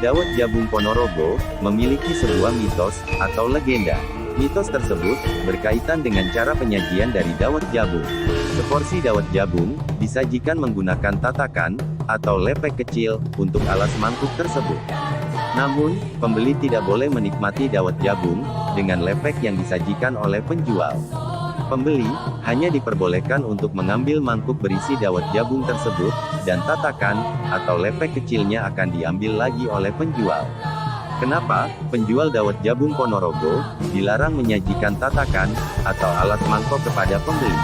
Dawet Jabung Ponorogo memiliki sebuah mitos atau legenda. Mitos tersebut berkaitan dengan cara penyajian dari dawet jabung. Seporsi dawet jabung disajikan menggunakan tatakan atau lepek kecil untuk alas mangkuk tersebut. Namun, pembeli tidak boleh menikmati dawet jabung dengan lepek yang disajikan oleh penjual. Pembeli hanya diperbolehkan untuk mengambil mangkuk berisi dawet jabung tersebut, dan tatakan atau lepek kecilnya akan diambil lagi oleh penjual. Kenapa penjual dawet jabung Ponorogo dilarang menyajikan tatakan atau alas mangkok kepada pembeli?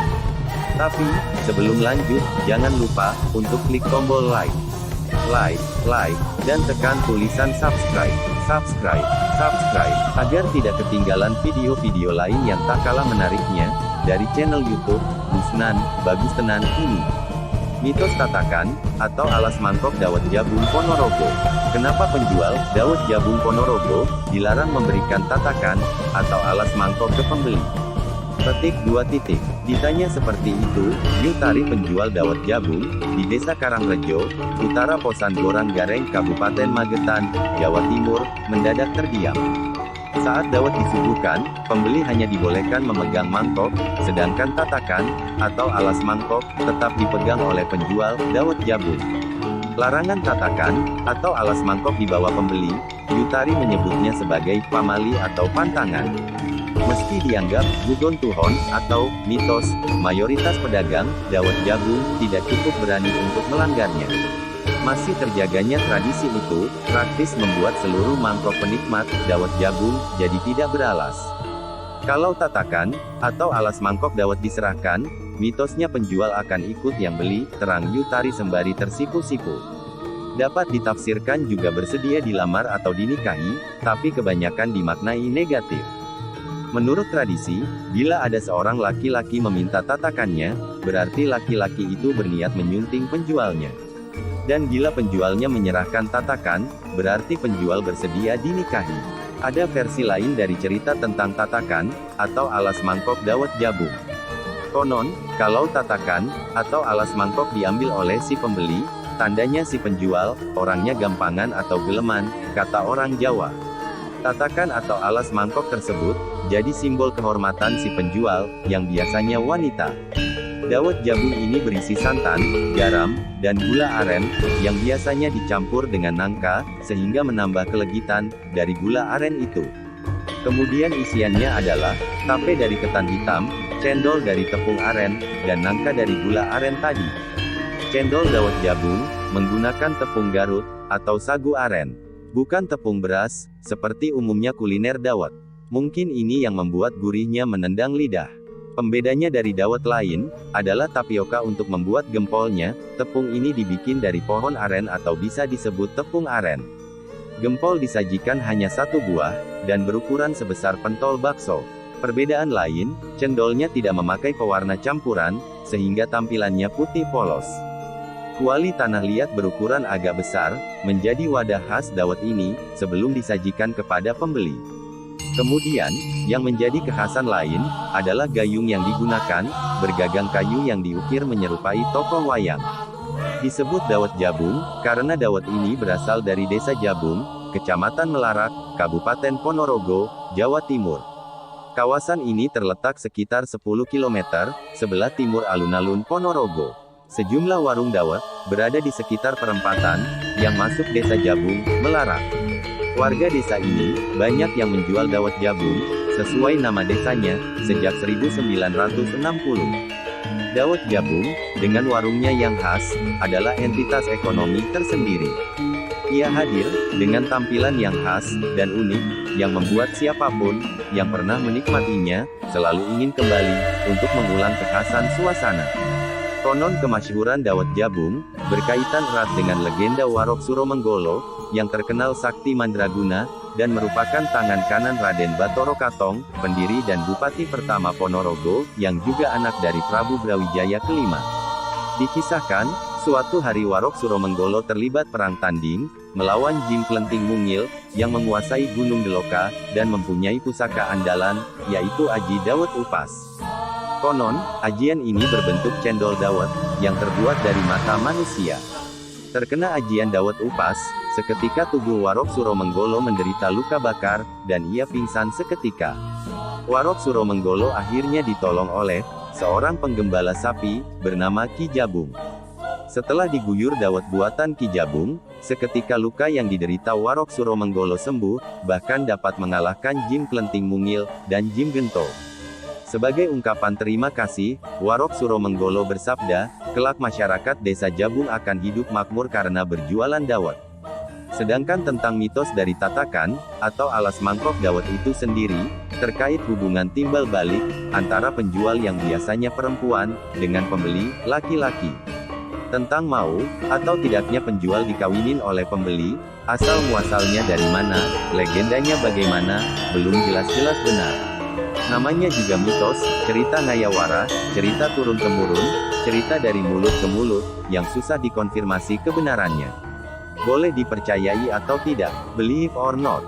Tapi, sebelum lanjut, jangan lupa untuk klik tombol like, dan tekan tulisan subscribe, agar tidak ketinggalan video-video lain yang tak kalah menariknya, dari channel YouTube, Busnan, Bagus Tenan ini. Mitos tatakan, atau alas mangkok dawet jabung Ponorogo. Kenapa penjual dawet jabung Ponorogo dilarang memberikan tatakan, atau alas mangkok ke pembeli? Petik 2. Ditanya seperti itu, Yutari penjual dawet jabung, di Desa Karangrejo, Utara Posan Gorang Gareng Kabupaten Magetan, Jawa Timur, mendadak terdiam. Saat dawet disuguhkan, pembeli hanya dibolehkan memegang mangkok, sedangkan tatakan, atau alas mangkok, tetap dipegang oleh penjual dawet jabung. Larangan tatakan, atau alas mangkok di bawah pembeli, Yutari menyebutnya sebagai pamali atau pantangan. Meski dianggap gugon tuhon atau mitos, mayoritas pedagang dawet jabung tidak cukup berani untuk melanggarnya. Masih terjaganya tradisi itu, praktis membuat seluruh mangkok penikmat dawet jabung jadi tidak beralas. Kalau tatakan atau alas mangkok dawet diserahkan, mitosnya penjual akan ikut yang beli, terang Yutari sembari tersipu-sipu. Dapat ditafsirkan juga bersedia dilamar atau dinikahi, tapi kebanyakan dimaknai negatif. Menurut tradisi, bila ada seorang laki-laki meminta tatakannya, berarti laki-laki itu berniat menyunting penjualnya. Dan bila penjualnya menyerahkan tatakan, berarti penjual bersedia dinikahi. Ada versi lain dari cerita tentang tatakan, atau alas mangkok dawet jabung. Konon, kalau tatakan, atau alas mangkok diambil oleh si pembeli, tandanya si penjual, orangnya gampangan atau geleman, kata orang Jawa. Tatakan atau alas mangkok tersebut, jadi simbol kehormatan si penjual, yang biasanya wanita. Dawet jabung ini berisi santan, garam, dan gula aren, yang biasanya dicampur dengan nangka, sehingga menambah kelegitan dari gula aren itu. Kemudian isiannya adalah tape dari ketan hitam, cendol dari tepung aren, dan nangka dari gula aren tadi. Cendol dawet jabung menggunakan tepung Garut atau sagu aren, bukan tepung beras, seperti umumnya kuliner dawet. Mungkin ini yang membuat gurihnya menendang lidah. Pembedanya dari dawet lain, adalah tapioka untuk membuat gempolnya. Tepung ini dibikin dari pohon aren atau bisa disebut tepung aren. Gempol disajikan hanya satu buah, dan berukuran sebesar pentol bakso. Perbedaan lain, cendolnya tidak memakai pewarna campuran, sehingga tampilannya putih polos. Kuali tanah liat berukuran agak besar, menjadi wadah khas dawet ini, sebelum disajikan kepada pembeli. Kemudian, yang menjadi kekhasan lain, adalah gayung yang digunakan, bergagang kayu yang diukir menyerupai tokoh wayang. Disebut dawet jabung, karena dawet ini berasal dari Desa Jabung, Kecamatan Melarak, Kabupaten Ponorogo, Jawa Timur. Kawasan ini terletak sekitar 10 km, sebelah timur alun-alun Ponorogo. Sejumlah warung dawet, berada di sekitar perempatan, yang masuk Desa Jabung, Melarak. Warga desa ini, banyak yang menjual dawet jabung, sesuai nama desanya, sejak 1960. Dawet jabung, dengan warungnya yang khas, adalah entitas ekonomi tersendiri. Ia hadir, dengan tampilan yang khas, dan unik, yang membuat siapapun, yang pernah menikmatinya, selalu ingin kembali, untuk mengulang kekhasan suasana. Konon kemasyhuran dawet jabung, berkaitan erat dengan legenda Warok Suromenggolo, yang terkenal sakti mandraguna, dan merupakan tangan kanan Raden Batoro Katong, pendiri dan Bupati pertama Ponorogo, yang juga anak dari Prabu Brawijaya kelima. Dikisahkan, suatu hari Warok Suromenggolo terlibat perang tanding, melawan Jim Plenting Mungil, yang menguasai Gunung Deloka, dan mempunyai pusaka andalan, yaitu aji dawet upas. Konon, ajian ini berbentuk cendol dawet, yang terbuat dari mata manusia. Terkena ajian dawet upas, seketika tubuh Warok Suromenggolo menderita luka bakar, dan ia pingsan seketika. Warok Suromenggolo akhirnya ditolong oleh seorang penggembala sapi, bernama Ki Jabung. Setelah diguyur dawet buatan Ki Jabung, seketika luka yang diderita Warok Suromenggolo sembuh, bahkan dapat mengalahkan Jim Klenting Mungil, dan Jim Gento. Sebagai ungkapan terima kasih, Warok Suromenggolo bersabda, kelak masyarakat desa Jabung akan hidup makmur karena berjualan dawet. Sedangkan tentang mitos dari tatakan, atau alas mangkok dawet itu sendiri, terkait hubungan timbal balik, antara penjual yang biasanya perempuan, dengan pembeli, laki-laki. Tentang mau, atau tidaknya penjual dikawinin oleh pembeli, asal-muasalnya dari mana, legendanya bagaimana, belum jelas-jelas benar. Namanya juga mitos, cerita ngayawara, cerita turun-temurun, cerita dari mulut ke mulut, yang susah dikonfirmasi kebenarannya. Boleh dipercayai atau tidak, believe or not.